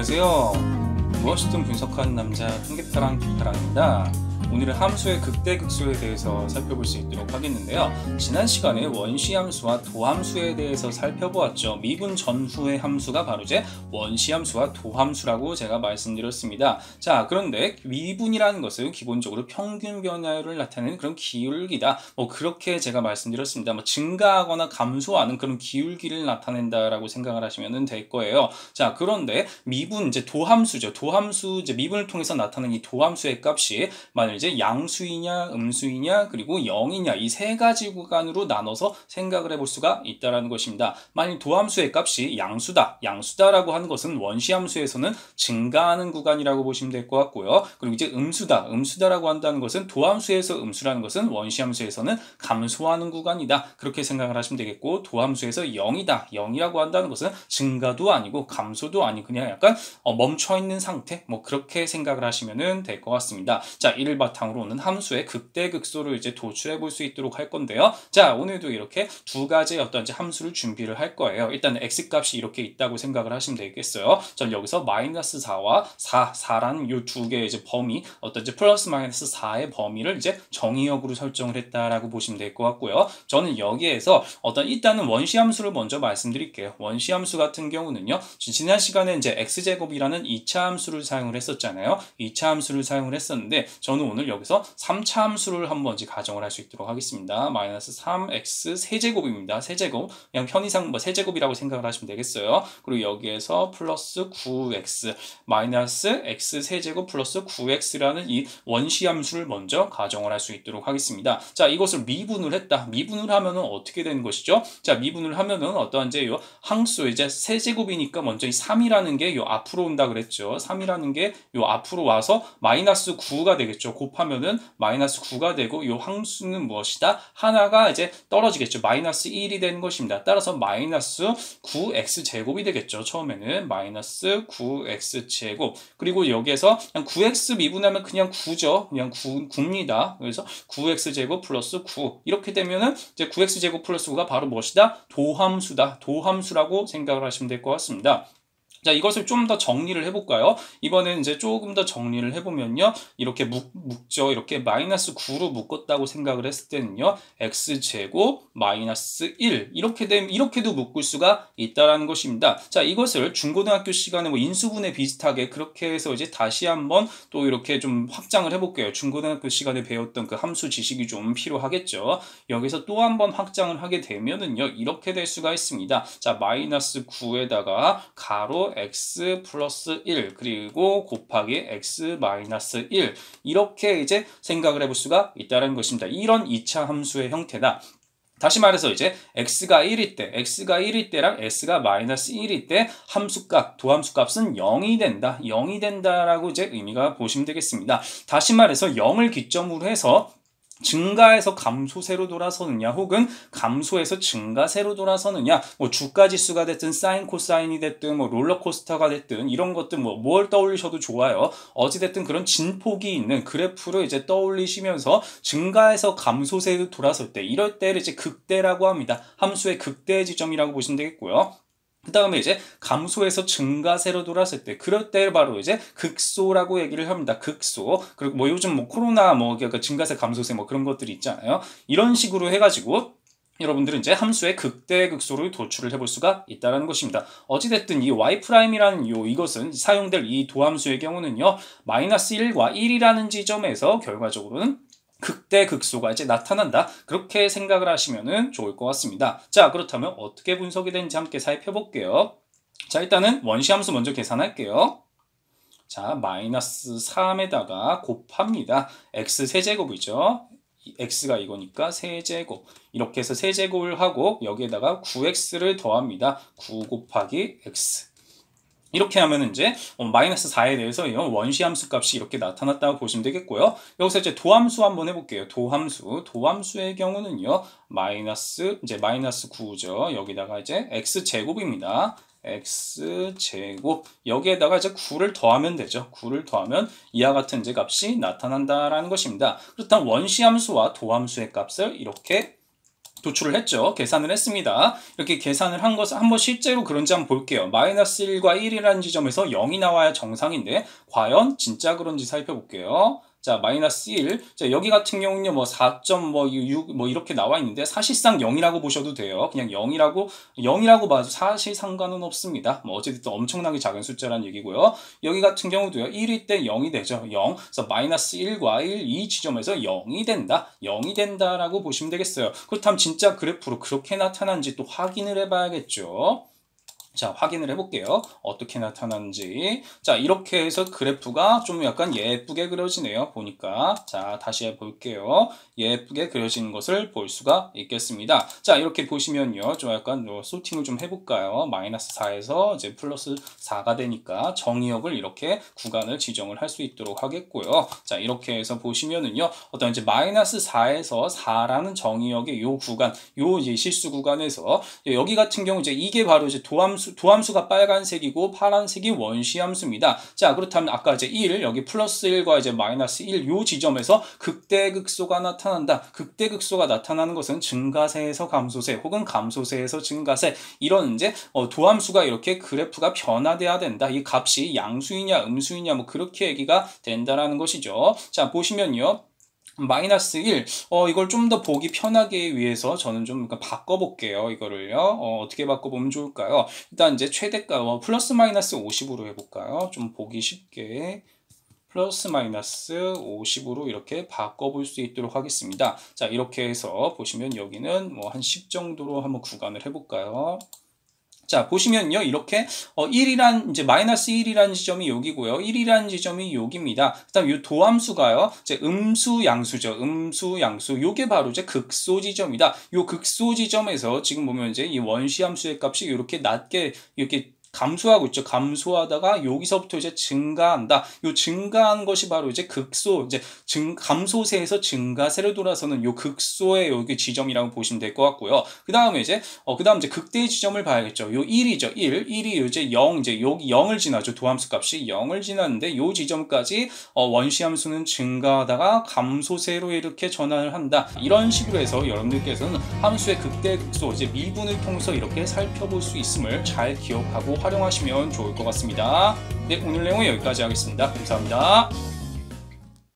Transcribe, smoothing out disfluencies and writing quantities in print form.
안녕하세요. 무엇이든 분석하는 남자 통계파랑 김파랑입니다. 오늘은 함수의 극대극소에 대해서 살펴볼 수 있도록 하겠는데요. 지난 시간에 원시함수와 도함수에 대해서 살펴보았죠. 미분 전후의 함수가 바로 이제 원시함수와 도함수라고 제가 말씀드렸습니다. 자, 그런데 미분이라는 것은 기본적으로 평균 변화율을 나타내는 그런 기울기다. 그렇게 제가 말씀드렸습니다. 증가하거나 감소하는 그런 기울기를 나타낸다라고 생각을 하시면 될 거예요. 자, 그런데 미분 이제 도함수죠. 도함수 이제 미분을 통해서 나타나는 이 도함수의 값이 만일 이제 양수이냐 음수이냐 그리고 0이냐 이 세 가지 구간으로 나눠서 생각을 해볼 수가 있다라는 것입니다. 만일 도함수의 값이 양수다라고 하는 것은 원시함수에서는 증가하는 구간이라고 보시면 될 것 같고요. 그리고 이제 음수다라고 한다는 것은 도함수에서 음수라는 것은 원시함수에서는 감소하는 구간이다. 그렇게 생각을 하시면 되겠고, 도함수에서 0이라고 한다는 것은 증가도 아니고 감소도 아니고 그냥 약간 멈춰있는 상태, 그렇게 생각을 하시면 될 것 같습니다. 자, 이를 바탕으로 오는 함수의 극대극소를 이제 도출해 볼 수 있도록 할 건데요. 자, 오늘도 이렇게 두 가지의 어떤 이제 함수를 준비를 할 거예요. 일단 x값이 이렇게 있다고 생각을 하시면 되겠어요. 전 여기서 -4와 4라는 이 두 개의 이제 범위, 어떤 이제 플러스 마이너스 4의 범위를 이제 정의역으로 설정을 했다라고 보시면 될 것 같고요. 저는 여기에서 일단은 원시함수를 먼저 말씀드릴게요. 원시함수 같은 경우는요, 지난 시간에 이제 x제곱이라는 2차 함수를 사용을 했었잖아요. 2차 함수를 사용을 했었는데, 저는 오늘 여기서 3차 함수를 한번 이제 가정을 할 수 있도록 하겠습니다. -3x 세제곱입니다. 세제곱. 그냥 편의상 세제곱이라고 생각을 하시면 되겠어요. 그리고 여기에서 플러스 9x, x 세제곱 플러스 9x라는 이 원시함수를 먼저 가정을 할 수 있도록 하겠습니다. 자, 이것을 미분을 했다. 미분을 하면은 어떻게 되는 것이죠? 자, 미분을 하면은 어떠한 이제 요 항수 이제 세제곱이니까 먼저 이 3이라는 게 요 앞으로 온다 그랬죠. 3이라는 게 요 앞으로 와서 -9가 되겠죠. 곱하면은 -9가 되고 요 항수는 무엇이다? 하나가 이제 떨어지겠죠. -1이 되는 것입니다. 따라서 -9x 제곱이 되겠죠. 처음에는 -9x 제곱. 그리고 여기에서 그냥 9x 미분하면 그냥 9죠. 그냥 9입니다. 그래서 9x 제곱 플러스 9. 이렇게 되면은 이제 9x 제곱 플러스 9가 바로 무엇이다? 도함수다. 도함수라고 생각을 하시면 될 것 같습니다. 자, 이것을 좀 더 정리를 해볼까요? 이번에는 이제 조금 더 정리를 해보면요. 이렇게 묶죠. 이렇게 -9로 묶었다고 생각을 했을 때는요. x제곱 -1. 이렇게도 묶을 수가 있다라는 것입니다. 자, 이것을 중고등학교 시간에 인수분해 비슷하게 그렇게 해서 이제 다시 한번 또 이렇게 좀 확장을 해볼게요. 중고등학교 시간에 배웠던 그 함수 지식이 좀 필요하겠죠. 여기서 또 한번 확장을 하게 되면은요. 이렇게 될 수가 있습니다. 자, -9에다가 가로 x 플러스 1 그리고 곱하기 x 마이너스 1 이렇게 이제 생각을 해볼 수가 있다는 것입니다. 이런 2차 함수의 형태다. 다시 말해서 이제 x가 1일 때랑 s가 -1일 때 함수값, 도함수값은 0이 된다. 0이 된다라고 이제 의미가 보시면 되겠습니다. 다시 말해서 0을 기점으로 해서 증가해서 감소세로 돌아서느냐 혹은 감소해서 증가세로 돌아서느냐, 주가지수가 됐든 사인 코사인이 됐든 롤러코스터가 됐든 이런 것들 뭘 떠올리셔도 좋아요. 어찌됐든 그런 진폭이 있는 그래프를 이제 떠올리시면서 증가해서 감소세로 돌아설 때, 이럴 때를 이제 극대라고 합니다. 함수의 극대 지점이라고 보시면 되겠고요. 그 다음에 이제 감소해서 증가세로 돌았을 때, 그럴 때 바로 이제 극소라고 얘기를 합니다. 극소. 그리고 요즘 코로나 증가세 감소세 그런 것들이 있잖아요. 이런 식으로 해가지고 여러분들은 이제 함수의 극대극소를 도출을 해볼 수가 있다는 것입니다. 어찌됐든 이 y'이라는 이것은 사용될 이 도함수의 경우는요, -1과 1이라는 지점에서 결과적으로는 극대극소가 이제 나타난다. 그렇게 생각을 하시면 좋을 것 같습니다. 자, 그렇다면 어떻게 분석이 되는지 함께 살펴볼게요. 자, 일단은 원시함수 먼저 계산할게요. 자, -3에다가 곱합니다. x 세제곱이죠. x가 이거니까 세제곱. 이렇게 해서 세제곱을 하고 여기에다가 9x를 더합니다. 9 곱하기 x. 이렇게 하면 이제 -4에 대해서 원시함수 값이 이렇게 나타났다고 보시면 되겠고요. 여기서 이제 도함수 한번 해볼게요. 도함수의 경우는요, -9죠. 여기다가 이제 x제곱입니다. x제곱 여기에다가 이제 9를 더하면 되죠. 9를 더하면 이와 같은 이제 값이 나타난다라는 것입니다. 그렇다면 원시함수와 도함수의 값을 이렇게 도출을 했죠. 계산을 했습니다. 이렇게 계산을 한 것을 한번 실제로 그런지 한번 볼게요. 마이너스 1과 1이라는 지점에서 0이 나와야 정상인데 과연 진짜 그런지 살펴볼게요. 자, 마이너스 1. 자, 여기 같은 경우는요, 뭐 4.6 뭐 이렇게 나와 있는데 사실상 0이라고 보셔도 돼요. 그냥 0이라고 봐도 사실 상관은 없습니다. 뭐 어쨌든 엄청나게 작은 숫자라는 얘기고요. 여기 같은 경우도요, 1일 때 0이 되죠. 0. 그래서 마이너스 1과 1, 이 지점에서 0이 된다. 0이 된다라고 보시면 되겠어요. 그렇다면 진짜 그래프로 그렇게 나타난지 또 확인을 해봐야겠죠. 자, 확인을 해볼게요. 어떻게 나타나는지. 자, 이렇게 해서 그래프가 좀 약간 예쁘게 그려지네요. 보니까. 자, 다시 해볼게요. 예쁘게 그려지는 것을 볼 수가 있겠습니다. 자, 이렇게 보시면요. 좀 약간 소팅을 좀 해볼까요? 마이너스 4에서 이제 플러스 4가 되니까 정의역을 이렇게 구간을 지정을 할 수 있도록 하겠고요. 자, 이렇게 해서 보시면은요. 어떤 이제 마이너스 4에서 4라는 정의역의 요 구간, 요 이제 실수 구간에서 여기 같은 경우 이제 이게 바로 이제 도함수가 빨간색이고 파란색이 원시함수입니다. 자, 그렇다면 아까 이제 1, 여기 플러스 1과 이제 마이너스 1, 요 지점에서 극대극소가 나타난다. 극대극소가 나타나는 것은 증가세에서 감소세 혹은 감소세에서 증가세, 이런 이제 도함수가 이렇게 그래프가 변화돼야 된다. 이 값이 양수이냐 음수이냐 뭐 그렇게 얘기가 된다라는 것이죠. 자, 보시면요. 마이너스 1, 이걸 좀 더 보기 편하게 위해서 저는 좀 바꿔볼게요. 이거를요. 어떻게 바꿔보면 좋을까요? 일단 이제 최대가 플러스 마이너스 50으로 해볼까요? 좀 보기 쉽게. 플러스 마이너스 50으로 이렇게 바꿔볼 수 있도록 하겠습니다. 자, 이렇게 해서 보시면 여기는 뭐 한 10 정도로 한번 구간을 해볼까요? 자, 보시면요. 이렇게 1이란 이제 마이너스 1이라는 지점이 여기고요. 1이라는 지점이 여기입니다. 그다음 이 도함수가요. 이제 음수 양수죠. 음수 양수. 요게 바로 이제 극소 지점이다. 요 극소 지점에서 지금 보면 이제 이 원시 함수의 값이 이렇게 낮게 이렇게 감소하고 있죠. 감소하다가 여기서부터 이제 증가한다. 요 증가한 것이 바로 이제 극소, 이제 감소세에서 증가세로 돌아서는 요 극소의 여기 지점이라고 보시면 될 것 같고요. 그 다음에 이제 극대의 지점을 봐야겠죠. 요 1이죠. 1이 이제 0, 이제 여기 0을 지나죠. 도함수 값이 0을 지났는데 요 지점까지 원시 함수는 증가하다가 감소세로 이렇게 전환을 한다. 이런 식으로 해서 여러분들께서는 함수의 극대 극소, 이제 미분을 통해서 이렇게 살펴볼 수 있음을 잘 기억하고 활용하시면 좋을 것 같습니다. 네, 오늘 내용은 여기까지 하겠습니다. 감사합니다.